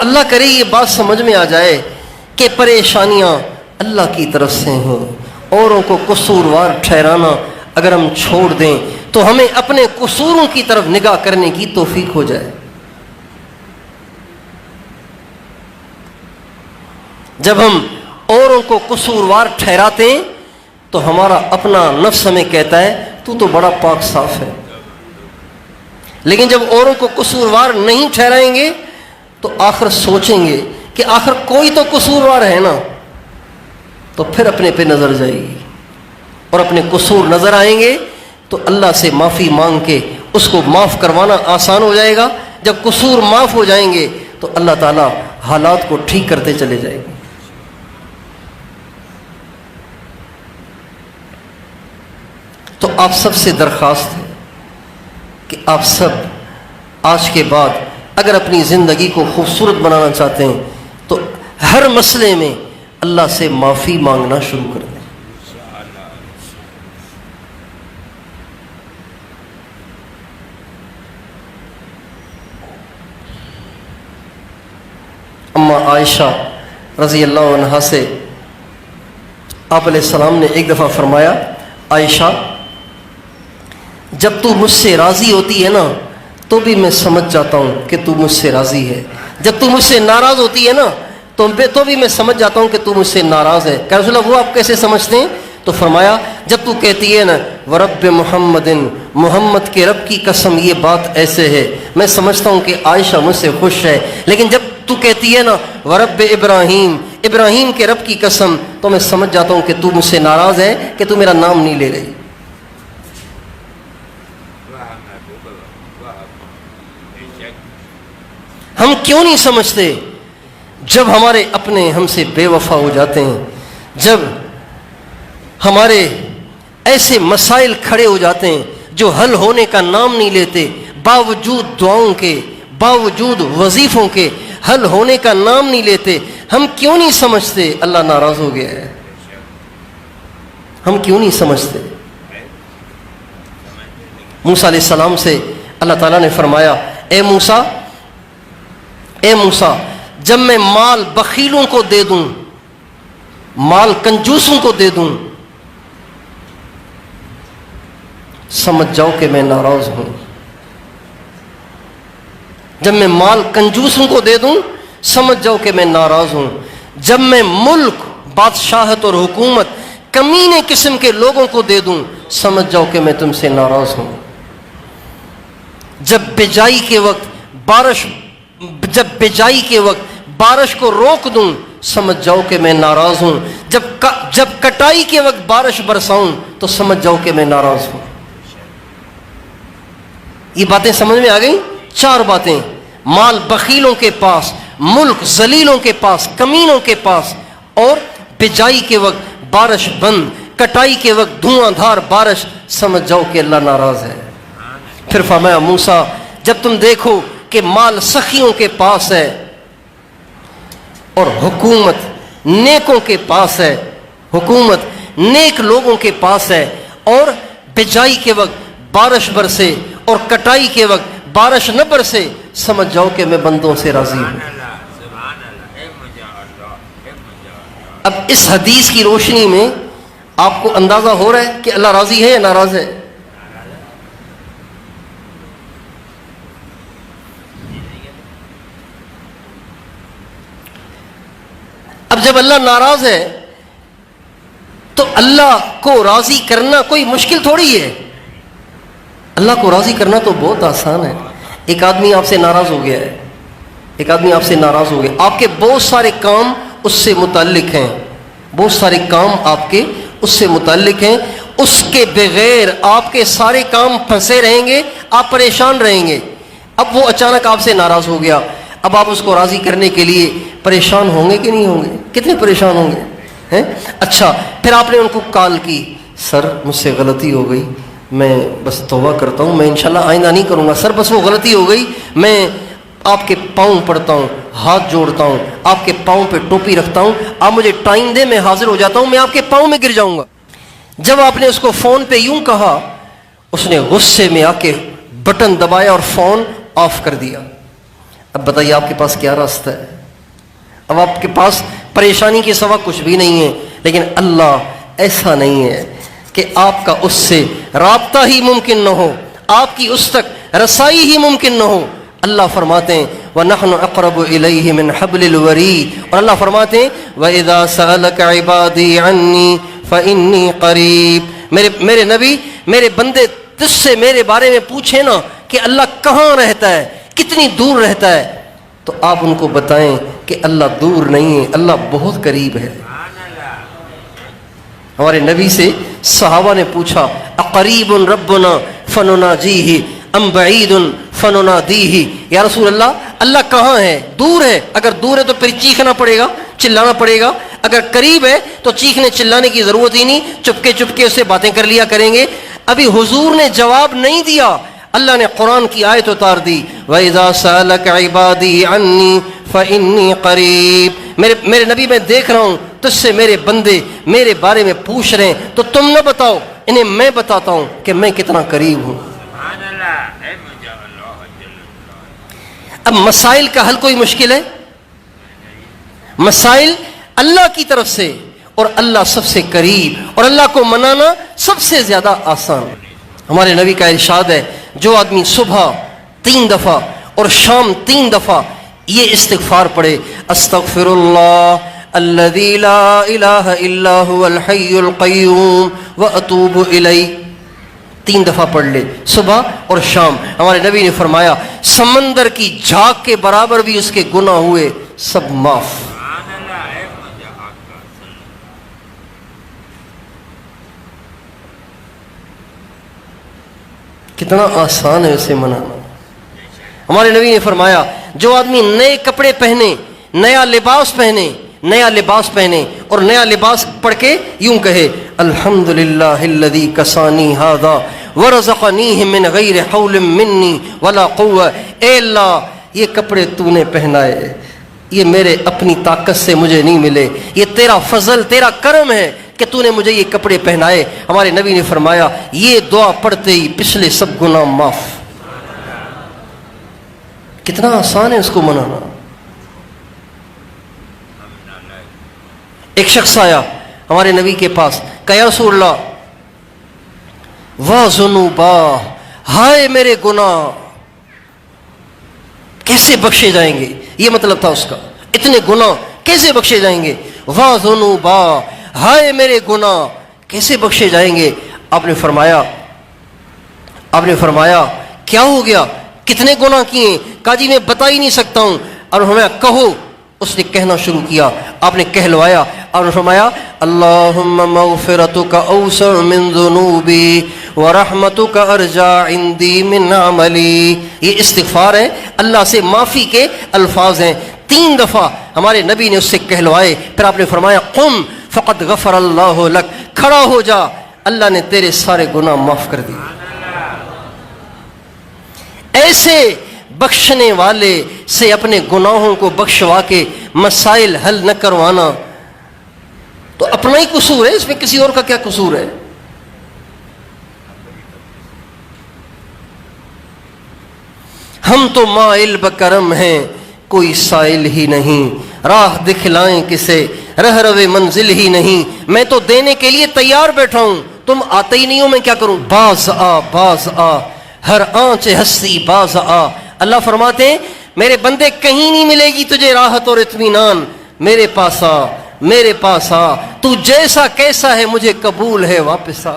اللہ کرے یہ بات سمجھ میں آ جائے کہ پریشانیاں اللہ کی طرف سے ہیں، اوروں کو قصوروار ٹھہرانا اگر ہم چھوڑ دیں تو ہمیں اپنے قصوروں کی طرف نگاہ کرنے کی توفیق ہو جائے۔ جب ہم اوروں کو قصوروار ٹھہراتے ہیں تو ہمارا اپنا نفس ہمیں کہتا ہے تو بڑا پاک صاف ہے، لیکن جب اوروں کو قصوروار نہیں ٹھہرائیں گے تو آخر سوچیں گے کہ آخر کوئی تو قصوروار ہے نا، تو پھر اپنے پہ نظر جائے گی اور اپنے قصور نظر آئیں گے تو اللہ سے معافی مانگ کے اس کو معاف کروانا آسان ہو جائے گا۔ جب قصور معاف ہو جائیں گے تو اللہ تعالیٰ حالات کو ٹھیک کرتے چلے جائیں گے۔ تو آپ سب سے درخواست ہے کہ آپ سب آج کے بعد اگر اپنی زندگی کو خوبصورت بنانا چاہتے ہیں تو ہر مسئلے میں اللہ سے معافی مانگنا شروع کر دیں۔ اما عائشہ رضی اللہ عنہا سے آپ علیہ السلام نے ایک دفعہ فرمایا، عائشہ جب تو مجھ سے راضی ہوتی ہے نا تو بھی میں سمجھ جاتا ہوں کہ تو مجھ سے راضی ہے، جب تو مجھ سے ناراض ہوتی ہے نا تو بھی میں سمجھ جاتا ہوں کہ تو مجھ سے ناراض ہے۔ کہ رسول اللہ وہ آپ کیسے سمجھتے ہیں؟ تو فرمایا جب تو کہتی ہے نا ورب محمد، محمد کے رب کی قسم یہ بات ایسے ہے، میں سمجھتا ہوں کہ عائشہ مجھ سے خوش ہے، لیکن جب تو کہتی ہے نا ورب ابراہیم، ابراہیم کے رب کی قسم، تو میں سمجھ جاتا ہوں کہ تو مجھ سے ناراض ہے کہ تو میرا نام نہیں لے رہی۔ ہم کیوں نہیں سمجھتے؟ جب ہمارے اپنے ہم سے بے وفا ہو جاتے ہیں، جب ہمارے ایسے مسائل کھڑے ہو جاتے ہیں جو حل ہونے کا نام نہیں لیتے، باوجود دعاؤں کے، باوجود وظیفوں کے حل ہونے کا نام نہیں لیتے، ہم کیوں نہیں سمجھتے اللہ ناراض ہو گیا ہے؟ ہم کیوں نہیں سمجھتے؟ موسیٰ علیہ السلام سے اللہ تعالیٰ نے فرمایا، اے موسیٰ جب میں مال بخیلوں کو دے دوں، مال کنجوسوں کو دے دوں، سمجھ جاؤ کہ میں ناراض ہوں۔ جب میں مال کنجوسوں کو دے دوں سمجھ جاؤ کہ میں ناراض ہوں۔ جب میں ملک، بادشاہت اور حکومت کمینے قسم کے لوگوں کو دے دوں سمجھ جاؤ کہ میں تم سے ناراض ہوں۔ جب بجائی کے وقت بارش کو روک دوں سمجھ جاؤ کہ میں ناراض ہوں۔ جب کٹائی کے وقت بارش برساؤں تو سمجھ جاؤ کہ میں ناراض ہوں۔ یہ باتیں سمجھ میں آ گئیں؟ 4 باتیں، مال بخیلوں کے پاس، ملک ذلیلوں کے پاس، کمینوں کے پاس، اور بجائی کے وقت بارش بند، کٹائی کے وقت دھواں دھار بارش، سمجھ جاؤ کہ اللہ ناراض ہے۔ پھر فرمایا موسیٰ جب تم دیکھو کہ مال سخیوں کے پاس ہے اور حکومت نیکوں کے پاس ہے، حکومت نیک لوگوں کے پاس ہے، اور بجائی کے وقت بارش برسے اور کٹائی کے وقت بارش نہ برسے، سمجھ جاؤ کہ میں بندوں سے راضی ہوں۔ اب اس حدیث کی روشنی میں آپ کو اندازہ ہو رہا ہے کہ اللہ راضی ہے یا ناراض ہے؟ اب جب اللہ ناراض ہے تو اللہ کو راضی کرنا کوئی مشکل تھوڑی ہے۔ اللہ کو راضی کرنا تو بہت آسان ہے۔ ایک آدمی آپ سے ناراض ہو گیا ہے، ایک آدمی آپ سے ناراض ہو گیا، آپ کے بہت سارے کام اس سے متعلق ہیں، بہت سارے کام آپ کے اس سے متعلق ہیں، اس کے بغیر آپ کے سارے کام پھنسے رہیں گے، آپ پریشان رہیں گے۔ اب وہ اچانک آپ سے ناراض ہو گیا، اب آپ اس کو راضی کرنے کے لیے پریشان ہوں گے کہ نہیں ہوں گے؟ کتنے پریشان ہوں گے؟ اچھا، پھر آپ نے ان کو کال کی، سر مجھ سے غلطی ہو گئی، میں بس توبہ کرتا ہوں، میں انشاءاللہ آئندہ نہیں کروں گا، سر بس وہ غلطی ہو گئی، میں آپ کے پاؤں پڑتا ہوں، ہاتھ جوڑتا ہوں، آپ کے پاؤں پہ ٹوپی رکھتا ہوں، آپ مجھے ٹائم دیں، میں حاضر ہو جاتا ہوں، میں آپ کے پاؤں میں گر جاؤں گا۔ جب آپ نے اس کو فون پہ یوں کہا، اس نے غصے میں آ کے بٹن دبایا اور فون آف کر دیا۔ اب بتائیے آپ کے پاس کیا راستہ ہے؟ اب آپ کے پاس پریشانی کے سوا کچھ بھی نہیں ہے، لیکن اللہ ایسا نہیں ہے کہ آپ کا اس سے رابطہ ہی ممکن نہ ہو، آپ کی اس تک رسائی ہی ممکن نہ ہو۔ اللہ فرماتے ہیں وَنَحْنُ أَقْرَبُ إِلَيْهِ مِنْ حَبْلِ الْوَرِيدِ، اور اللہ فرماتے ہیں وَإِذَا سَأَلَكَ عِبَادِي عَنِّي فَإِنِّي قَرِيبٌ، میرے نبی، میرے بندے تجھ سے میرے بارے میں پوچھیں نا کہ اللہ کہاں رہتا ہے، کتنی دور رہتا ہے، تو آپ ان کو بتائیں کہ اللہ دور نہیں ہے، اللہ بہت قریب ہے۔ ہمارے نبی سے صحابہ نے پوچھا اقریب ربنا فنناجیہ ام بعید فننادیہ، یا رسول اللہ، اللہ کہاں ہے؟ دور ہے، اگر دور ہے تو پھر چیخنا پڑے گا، چلانا پڑے گا، اگر قریب ہے تو چیخنے چلانے کی ضرورت ہی نہیں، چپکے چپکے اسے باتیں کر لیا کریں گے۔ ابھی حضور نے جواب نہیں دیا، اللہ نے قرآن کی آیت اتار دی وَإِذَا سَأَلَكَ عِبَادِي عَنِّي فَإِنِّي قَرِيبٌ، میرے نبی میں دیکھ رہا ہوں تجھ سے میرے بندے میرے بارے میں پوچھ رہے ہیں، تو تم نہ بتاؤ، انہیں میں بتاتا ہوں کہ میں کتنا قریب ہوں۔ اب مسائل کا حل کوئی مشکل ہے؟ مسائل اللہ کی طرف سے، اور اللہ سب سے قریب، اور اللہ کو منانا سب سے زیادہ آسان۔ ہمارے نبی کا ارشاد ہے جو آدمی صبح 3 دفعہ اور شام 3 دفعہ یہ استغفار پڑھے استغفر اللہ الذی لا الہ الا هو الحی القیوم واتوب الیہ، 3 دفعہ پڑھ لے صبح اور شام، ہمارے نبی نے فرمایا سمندر کی جھاگ کے برابر بھی اس کے گناہ ہوئے سب معاف۔ کتنا آسان ہے اسے منانا۔ ہمارے نبی نے فرمایا جو آدمی نئے کپڑے پہنے، نیا لباس پہنے، نیا لباس پہنے اور نیا لباس پڑھ کے یوں کہے الحمدللہ الذی کسانی ھذا ورزقنیہ من غیر حول منی ولا قوہ، اے اللہ یہ کپڑے تو نے پہنائے، یہ میرے اپنی طاقت سے مجھے نہیں ملے، یہ تیرا فضل، تیرا کرم ہے کہ تو نے مجھے یہ کپڑے پہنائے۔ ہمارے نبی نے فرمایا یہ دعا پڑھتے ہی پچھلے سب گناہ معاف۔ کتنا آسان ہے اس کو منانا۔ ایک شخص آیا ہمارے نبی کے پاس، کہا یا رسول اللہ واہ ذنوبا، ہائے میرے گناہ کیسے بخشے جائیں گے، یہ مطلب تھا اس کا، اتنے گناہ کیسے بخشے جائیں گے، واہ ذنوبا، ہائے میرے گناہ کیسے بخشے جائیں گے۔ آپ نے فرمایا کیا ہو گیا، کتنے گناہ کیے؟ کہا جی میں بتا ہی نہیں سکتا ہوں۔ اور ہمیں کہو، اس نے کہنا شروع کیا، آپ نے کہلوایا، اور فرمایا اللہم مغفرتک اوسع من ذنوبی ورحمتک ارجع عندی من عملی، یہ استغفار ہے، اللہ سے معافی کے الفاظ ہیں۔ 3 دفعہ ہمارے نبی نے اس سے کہلوائے، پھر آپ نے فرمایا قم فقد غفر اللہ لک، کھڑا ہو جا، اللہ نے تیرے سارے گناہ معاف کر دیے۔ ایسے بخشنے والے سے اپنے گناہوں کو بخشوا کے مسائل حل نہ کروانا تو اپنا ہی قصور ہے، اس میں کسی اور کا کیا قصور ہے؟ ہم تو مائل بکرم ہیں، کوئی سائل ہی نہیں، راہ دکھلائیں کسے، رہ روے منزل ہی نہیں، میں تو دینے کے لیے تیار بیٹھا ہوں، تم آتے ہی نہیں ہو، میں کیا کروں؟ باز آ ہر آنچ ہستی باز آ۔ اللہ فرماتے ہیں میرے بندے کہیں نہیں ملے گی تجھے راحت اور اطمینان، میرے پاس آ، تو جیسا کیسا ہے مجھے قبول ہے، واپس آ۔